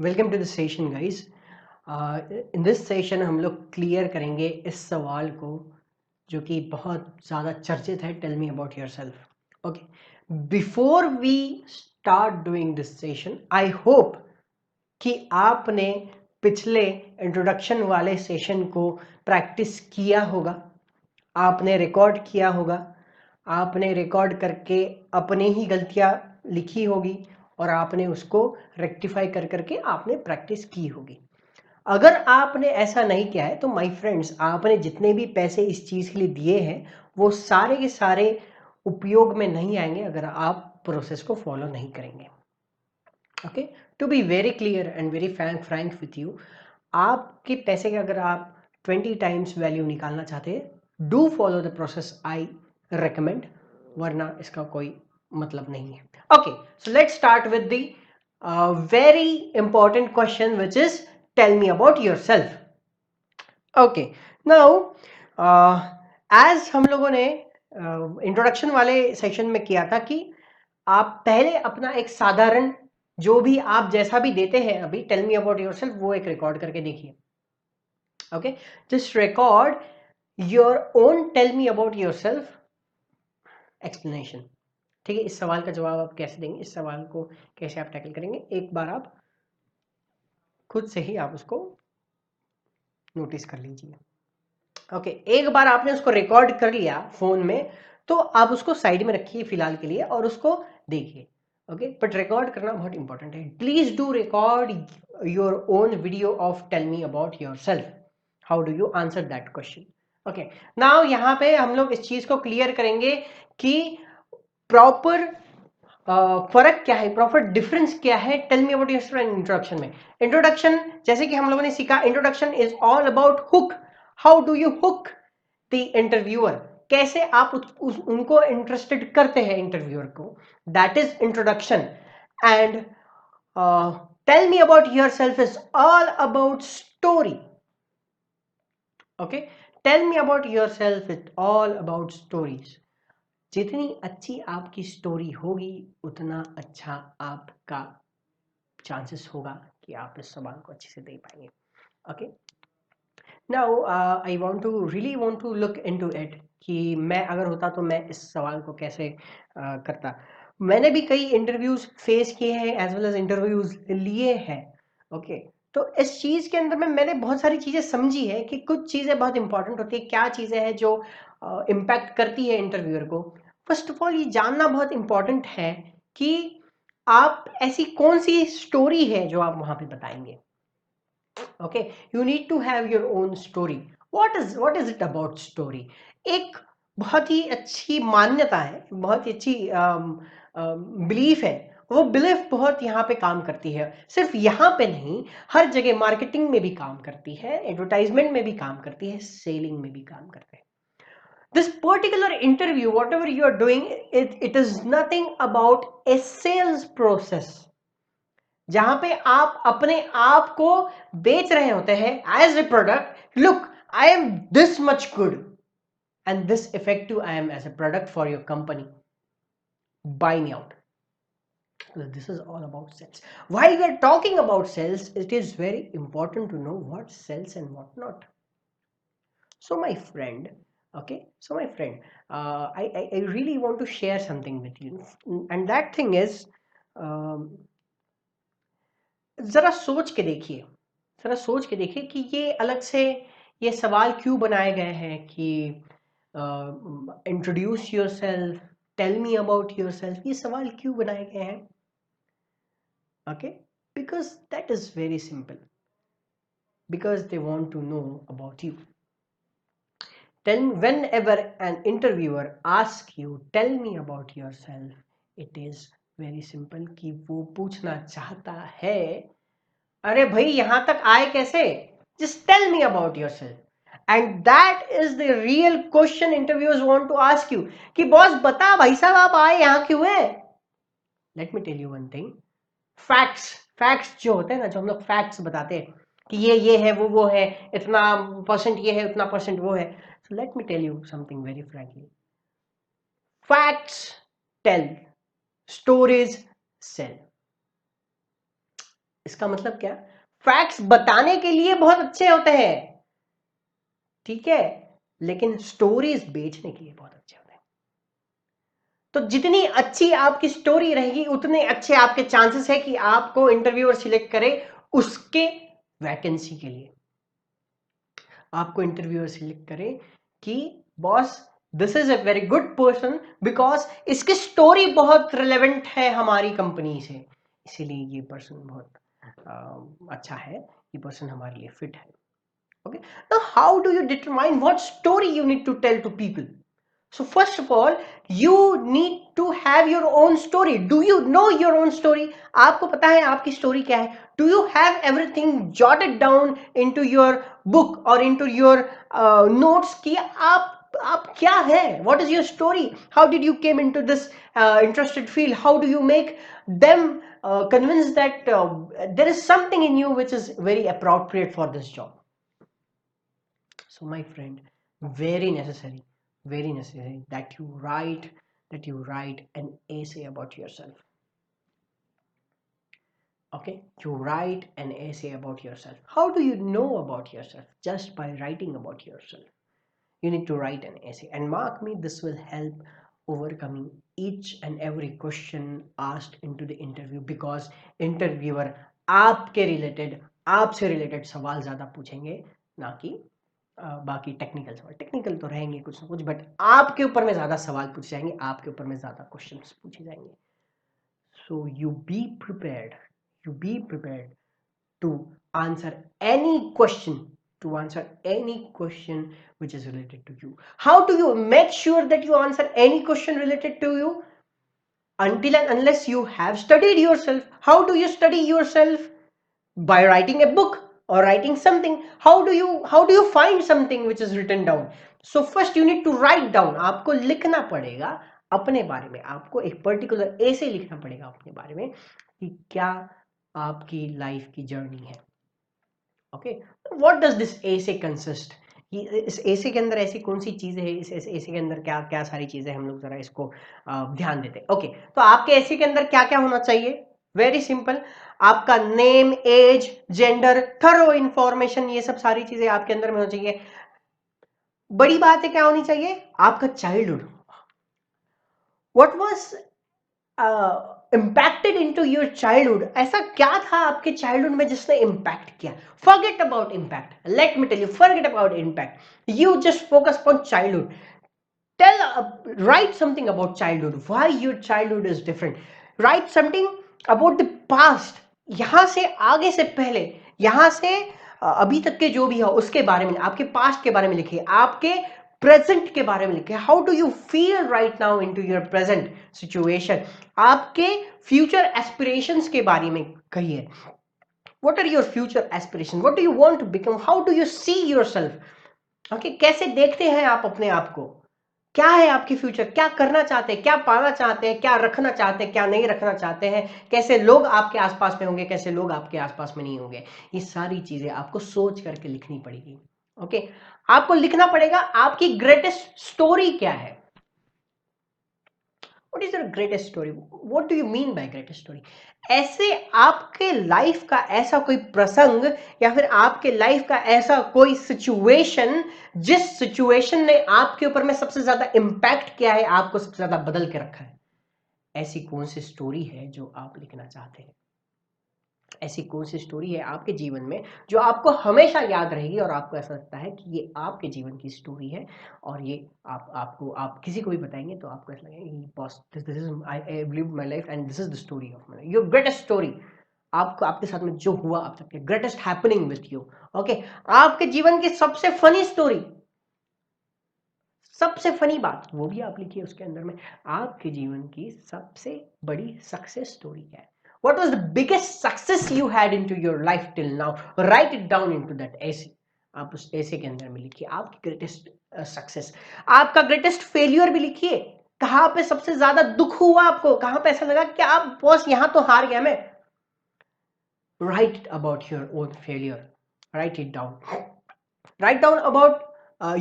Welcome to the session guys. In this session हम लोग clear करेंगे इस सवाल को जो कि बहुत ज़्यादा चर्चित है। Tell me about yourself. Okay, before we start doing this session, I hope कि आपने पिछले इंट्रोडक्शन वाले सेशन को प्रैक्टिस किया होगा, आपने रिकॉर्ड किया होगा, आपने रिकॉर्ड करके अपने ही गलतियां लिखी होगी और आपने उसको रेक्टिफाई कर करके आपने प्रैक्टिस की होगी। अगर आपने ऐसा नहीं किया है तो माय फ्रेंड्स, आपने जितने भी पैसे इस चीज के लिए दिए हैं वो सारे के सारे उपयोग में नहीं आएंगे अगर आप प्रोसेस को फॉलो नहीं करेंगे। Okay, to be very clear and very frank with you, आपके पैसे का अगर आप 20 टाइम्स वैल्यू निकालना चाहते हैं, do follow the process I recommend, वरना इसका कोई मतलब नहीं है। Okay, so let's start with the very important question which is tell me about yourself. Okay, now as हम लोगों ने इंट्रोडक्शन वाले सेशन में किया था कि आप पहले अपना एक साधारण जो भी आप जैसा भी देते हैं अभी टेल मी अबाउट योरसेल्फ वो एक रिकॉर्ड करके देखिए। Okay, just record your own tell me about yourself explanation. ठीक है, इस सवाल का जवाब आप कैसे देंगे, इस सवाल को कैसे आप टैकल करेंगे, एक बार आप खुद से ही आप उसको नोटिस कर लीजिए। ओके, एक बार आपने उसको रिकॉर्ड कर लिया फोन में तो आप उसको साइड में रखिए फिलहाल के लिए और उसको देखिए। ओके, बट रिकॉर्ड करना बहुत इंपॉर्टेंट है। Please do record your own video of tell me about yourself, how do you answer that question. Okay, now यहाँ पे हम लोग इस चीज को क्लियर करेंगे कि प्रॉपर फर्क क्या है, प्रॉपर डिफरेंस क्या है tell me about yourself and introduction में। इंट्रोडक्शन जैसे कि हम लोगों ने सीखा, introduction is all about hook, how do you hook the interviewer, कैसे आप उनको इंटरेस्टेड करते हैं इंटरव्यूअर को, that is introduction. And tell me about yourself is all about story. Okay, tell me about yourself is all about stories. जितनी अच्छी आपकी story होगी उतना अच्छा आपका चांसेस होगा कि आप इस सवाल को अच्छे से दे पाएंगे। Okay, now I want to really want to look into it कि मैं अगर होता तो मैं इस सवाल को कैसे करता। मैंने भी कई इंटरव्यूज फेस किए हैं एज वेल एज इंटरव्यूज लिए हैं। ओके, तो इस चीज के अंदर में मैंने बहुत सारी चीजें समझी है कि कुछ चीजें बहुत इंपॉर्टेंट होती है, क्या चीजें हैं जो इम्पैक्ट करती है इंटरव्यूअर को। फर्स्ट ऑफ ऑल ये जानना बहुत इंपॉर्टेंट है कि आप ऐसी कौन सी स्टोरी है जो आप वहां पे बताएंगे। okay, you need to have your own story. What is it about story? एक बहुत ही अच्छी मान्यता है, बहुत ही अच्छी बिलीफ है। वो बिलीफ बहुत यहाँ पे काम करती है, सिर्फ यहाँ पे नहीं, हर जगह मार्केटिंग में भी काम करती है, एडवर्टाइजमेंट में भी काम करती है, सेलिंग में भी काम करते हैं। This particular interview, whatever you are doing, it is nothing about a sales process, जहां पे आप अपने आप को बेच रहे होते हैं as a product. Look, I am this much good and this effective I am as a product for your company, buy me out. This is all about sales. While we are talking about sales, it is very important to know what sells and what not. So my friend, okay, so my friend, I really want to share something with you, and that thing is, जरा सोच के देखिए, जरा सोच के देखिए कि ये अलग से ये सवाल क्यों बनाए गए हैं कि introduce yourself, tell me about yourself, ये सवाल क्यों बनाए गए हैं। Okay, because that is very simple, because they want to know about you. Then whenever an interviewer asks you tell me about yourself, it is very simple कि वो पूछना चाहता है, अरे भाई यहां तक आए कैसे, just tell me about yourself. And that is the real question interviewers want to ask you कि बॉस बता भाई साहब आप आए यहां क्यों है। Let me tell you one thing, facts जो होते हैं ना, जो हम लोग facts बताते हैं कि ये है वो है, इतना परसेंट ये है उतना परसेंट वो है। So let me tell you something very frankly, facts tell, stories sell. इसका मतलब क्या, फैक्ट्स बताने के लिए बहुत अच्छे होते हैं, ठीक है, लेकिन स्टोरीज बेचने के लिए बहुत अच्छे होते हैं। तो जितनी अच्छी आपकी स्टोरी रहेगी उतने अच्छे आपके चांसेस है कि आपको इंटरव्यूअर सिलेक्ट करे उसके वैकेंसी के लिए। आपको इंटरव्यूअर सिलेक्ट करे कि boss this is a very good person because इसकी स्टोरी बहुत रिलेवेंट है हमारी कंपनी से, इसीलिए ये पर्सन बहुत अच्छा है, ये पर्सन हमारे लिए फिट है। Okay, now how do you determine what story you need to tell to people? So first of all, you need to have your own story. Do you know your own story? आपको पता है आपकी story क्या है? Do you have everything jotted down into your book or into your notes कि आप क्या है? What is your story? How did you came into this interested field? How do you make them convinced that there is something in you which is very appropriate for this job? So my friend, very necessary that you write an essay about yourself. Okay, you write an essay about yourself. How do you know about yourself? Just by writing about yourself. You need to write an essay, and mark me, this will help overcoming each and every question asked into the interview, because interviewer आपके related, आपसे related सवाल ज्यादा पूछेंगे, ना कि बाकी technical सवाल। Technical तो रहेंगे कुछ ना कुछ, बट आपके ऊपर में ज्यादा सवाल पूछे जाएंगे, आपके ऊपर में ज्यादा क्वेश्चंस पूछे जाएंगे। So you be prepared to answer any question, which is related to you. How do you make sure that you answer any question related to you? Until and unless you have studied yourself. How do you study yourself? By writing a book or writing something. How do you find something which is written down? So first you need to write down. आपको लिखना पड़ेगा अपने बारे में, आपको एक particular ऐसे लिखना पड़ेगा अपने बारे में कि क्या आपकी लाइफ की जर्नी है। ओके, व्हाट डज दिस ऐसे कंसिस्ट, इस ऐसे के अंदर ऐसी कौन सी चीजें हैं, इस ऐसे के अंदर क्या क्या सारी चीजें, हम लोग जरा इसको ध्यान देते हैं। ओके, तो आपके ऐसे के अंदर क्या क्या होना चाहिए? वेरी सिंपल, आपका name, age, gender, thorough information, ये सब सारी चीजें आपके अंदर में होनी चाहिए। बड़ी बात है क्या होनी चाहिए? आपका childhood, what was impacted into your childhood, ऐसा क्या था आपके चाइल्डहुड में जिसने इम्पैक्ट किया? forget about impact, let me tell you, forget about impact, you just focus on childhood. Write something about childhood, why your childhood is different. Write something about the past, यहां से आगे से पहले, यहां से अभी तक के जो भी है उसके बारे में, आपके पास्ट के बारे में लिखिए, आपके प्रेजेंट के बारे में लिखिए। How do you feel right now into your present situation, आपके फ्यूचर एस्पिरेशंस के बारे में कहिए। What are your future aspiration, what do you want to become, how do you see yourself, okay, कैसे देखते हैं आप अपने आप को, क्या है आपकी फ्यूचर, क्या करना चाहते हैं, क्या पाना चाहते हैं, क्या रखना चाहते हैं, क्या नहीं रखना चाहते हैं, कैसे लोग आपके आसपास में होंगे, कैसे लोग आपके आसपास में नहीं होंगे, ये सारी चीजें आपको सोच करके लिखनी पड़ेगी। ओके, आपको लिखना पड़ेगा आपकी ग्रेटेस्ट स्टोरी क्या है। What is your greatest story? What do you mean by greatest story? ऐसे आपके लाइफ का ऐसा कोई प्रसंग या फिर आपके लाइफ का ऐसा कोई सिचुएशन जिस सिचुएशन ने आपके ऊपर में सबसे ज्यादा इंपैक्ट किया है, आपको सबसे ज्यादा बदल के रखा है, ऐसी कौन सी स्टोरी है जो आप लिखना चाहते हैं? ऐसी कौन सी स्टोरी है आपके जीवन में जो आपको हमेशा याद रहेगी और आपको ऐसा लगता है कि ये आपके जीवन की स्टोरी है, और ये आप किसी को भी बताएंगे तो आपको ऐसा लगेगा boss, this is I live my life and this is the story of my, your greatest story, आपको आपके साथ में जो हुआ अब तक, greatest happening with you. Okay, आपके जीवन की सबसे फनी स्टोरी, सबसे फनी बात वो भी आप लिखिए उसके अंदर में। आपके जीवन की सबसे बड़ी सक्सेस स्टोरी क्या है? What was the biggest success you had into your life till now? Write it down into that essay. आप उस essay के अंदर में लिखिए आपकी ग्रेटेस्ट सक्सेस, आपका ग्रेटेस्ट फेलियर भी लिखिए, कहां पे सबसे ज्यादा दुख हुआ आपको, कहां पे ऐसा लगा कि आप बॉस यहां तो हार गया मैं। Write about your own failure, write it down, write down about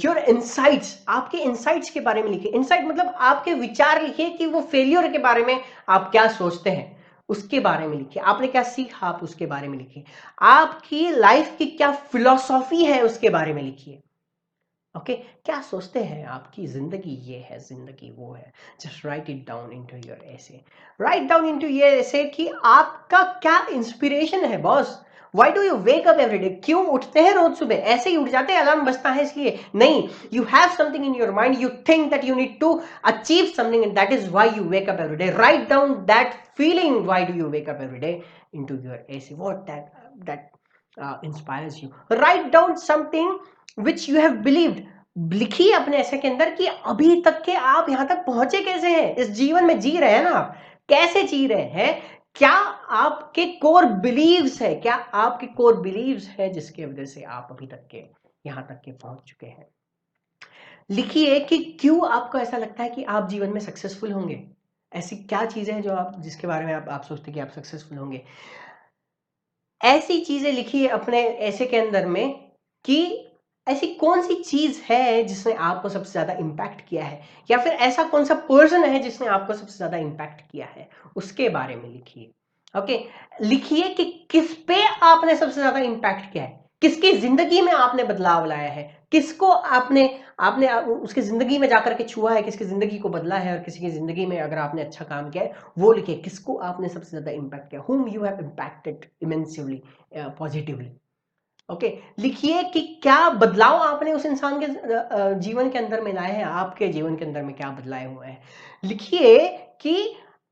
your insights, आपके इनसाइट्स के बारे में लिखिए। इनसाइट मतलब आपके विचार लिखिए कि वो फेलियर के बारे में आप क्या सोचते हैं, उसके बारे में लिखिए। आपने क्या सीखा, आप उसके बारे में लिखिए। आपकी लाइफ की क्या फिलॉसफी है, उसके बारे में लिखिए। ओके, क्या सोचते हैं, आपकी जिंदगी ये है, जिंदगी वो है। Just right it down into your essay. Write down into your एसे कि आपका क्या इंस्पिरेशन है boss. Why do you wake up every day? क्यों उठते हैं रोज सुबह? ऐसे ही उठ जाते हैं, अलार्म बजता है इसलिए नहीं। You have something in your mind, you think that you need to achieve something, and that is why you wake up every day. Write down that feeling, why do you wake up every day, into your essay. What that inspires you. Write down something which you have believed. लिखिए अपने ऐसे के अंदर कि अभी तक के आप यहां तक पहुंचे कैसे हैं, इस जीवन में जी रहे हैं ना आप, कैसे जी रहे हैं, क्या आपके कोर बिलीव्स है, क्या आपके कोर बिलीव्स है जिसके वजह से आप अभी तक के यहां तक के पहुंच चुके हैं। लिखिए कि क्यों आपको ऐसा लगता है कि आप जीवन में सक्सेसफुल होंगे, ऐसी क्या चीजें हैं जो आप, जिसके बारे में आप सोचते हैं कि आप सक्सेसफुल होंगे। ऐसी चीजें लिखिए अपने ऐसे के अंदर में कि ऐसी कौन सी चीज है जिसने आपको सबसे ज्यादा इंपैक्ट किया है, या फिर ऐसा कौन सा पर्सन है जिसने आपको सबसे ज्यादा इंपैक्ट किया है, उसके बारे में लिखिए। ओके, लिखिए कि किस पे आपने सबसे ज्यादा इंपैक्ट किया है, किसकी जिंदगी में आपने बदलाव लाया है, किसको आपने आपने उसकी जिंदगी में जाकर के छुआ है, किसकी जिंदगी को बदला है, और किसी की जिंदगी में अगर आपने अच्छा काम किया है वो लिखिए। किसको आपने सबसे ज्यादा इंपैक्ट किया, whom you have impacted immensely positively। Okay, लिखिए कि क्या बदलाव आपने उस इंसान के जीवन के अंदर में लाए हैं, आपके जीवन के अंदर में क्या बदलाए हुए हैं। लिखिए कि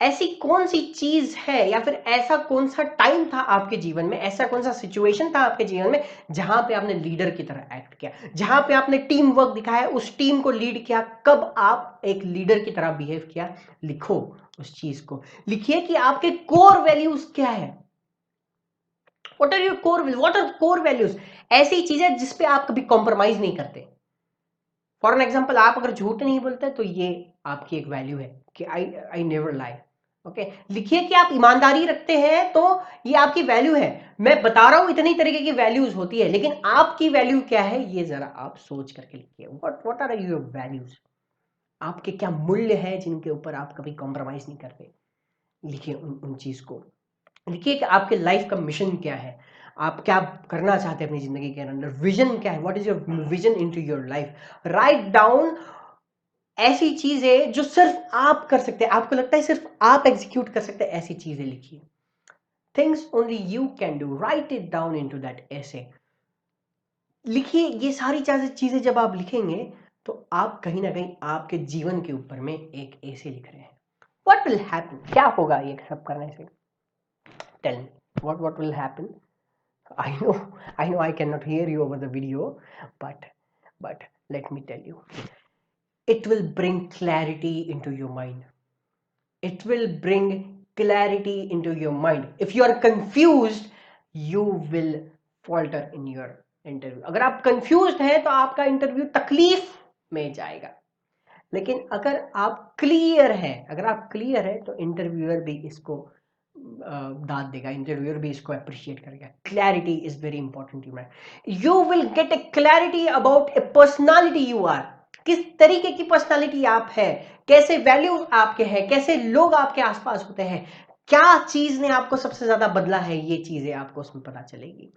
ऐसी कौन सी चीज है, या फिर ऐसा कौन सा टाइम था आपके जीवन में, ऐसा कौन सा सिचुएशन था आपके जीवन में जहां पे आपने लीडर की तरह एक्ट किया, जहां पे आपने टीम वर्क दिखाया, उस टीम को लीड किया, कब आप एक लीडर की तरह बिहेव किया। लिखो उस चीज को। लिखिए कि आपके कोर वैल्यूज क्या है। What are your core values? What are core values? ऐसी चीजें जिसपे आप कभी कॉम्प्रोमाइज नहीं करते। फॉर एन एग्जाम्पल, आप अगर झूठ नहीं बोलते तो ये आपकी एक वैल्यू है कि आई नेवर लाई। ओके, लिखिए कि आप ईमानदारी रखते हैं, तो ये आपकी वैल्यू है। मैं बता रहा हूं इतनी तरीके की वैल्यूज होती है, लेकिन आपकी वैल्यू क्या है ये जरा आप सोच करके लिखिए। व्हाट आर योर वैल्यूज, आपके क्या मूल्य है जिनके ऊपर आप कभी कॉम्प्रोमाइज नहीं करते। लिखिए उन चीज को। लिखिए कि आपके लाइफ का मिशन क्या है, आप क्या करना चाहते हैं अपनी जिंदगी के अंदर, विजन क्या है, what is your vision into your life. Write down ऐसी चीजें जो सिर्फ आप कर सकते हैं, आपको लगता है सिर्फ आप एग्जीक्यूट कर सकते हैं, ऐसी चीजें लिखिए। Things only you can do, right it down into that ऐसे। लिखिए ये सारी चीजें जब आप लिखेंगे तो आप कहीं ना कहीं आपके जीवन के ऊपर में एक ऐसे लिख रहे हैं। व्हाट विल हैपन, क्या होगा ये सब करने से। Tell me what will happen. I know I cannot hear you over the video, but let me tell you, it will bring clarity into your mind. It will bring clarity into your mind. If you are confused, you will falter in your interview. अगर आप confused हैं तो आपका interview तकलीफ में जाएगा, लेकिन अगर आप क्लियर हैं, अगर आप क्लियर है तो इंटरव्यूअर भी इसको दाद देगा, इंटरव्यूअर भी इसको अप्रिशिएट करेगा। Clarity is very important you man. You will get a clarity about a personality you are, किस तरीके की पर्सनालिटी आप है, कैसे वैल्यूज आपके हैं, कैसे लोग आपके आसपास होते हैं, क्या चीज ने आपको सबसे ज्यादा बदला है, ये चीजें आपको उसमें पता चलेगी।